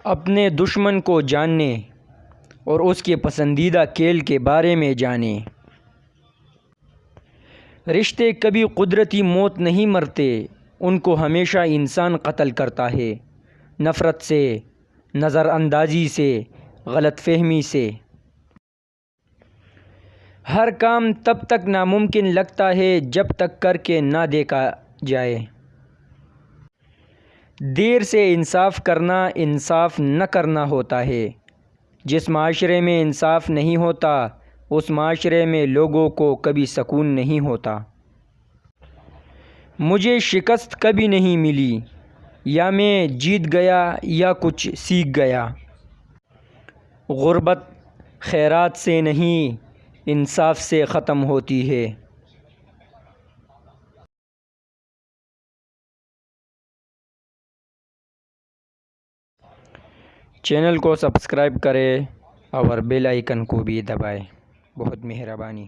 اپنے دشمن کو جاننے اور اس کے پسندیدہ کھیل کے بارے میں جانیں۔ رشتے کبھی قدرتی موت نہیں مرتے، ان کو ہمیشہ انسان قتل کرتا ہے، نفرت سے، نظر اندازی سے، غلط فہمی سے۔ ہر کام تب تک ناممکن لگتا ہے جب تک کر کے نہ دیکھا جائے۔ دیر سے انصاف کرنا انصاف نہ کرنا ہوتا ہے۔ جس معاشرے میں انصاف نہیں ہوتا، اس معاشرے میں لوگوں کو کبھی سکون نہیں ہوتا۔ مجھے شکست کبھی نہیں ملی، یا میں جیت گیا یا کچھ سیکھ گیا۔ غربت خیرات سے نہیں، انصاف سے ختم ہوتی ہے۔ چینل کو سبسکرائب کریں اور بیل آئیکن کو بھی دبائیں۔ بہت مہربانی۔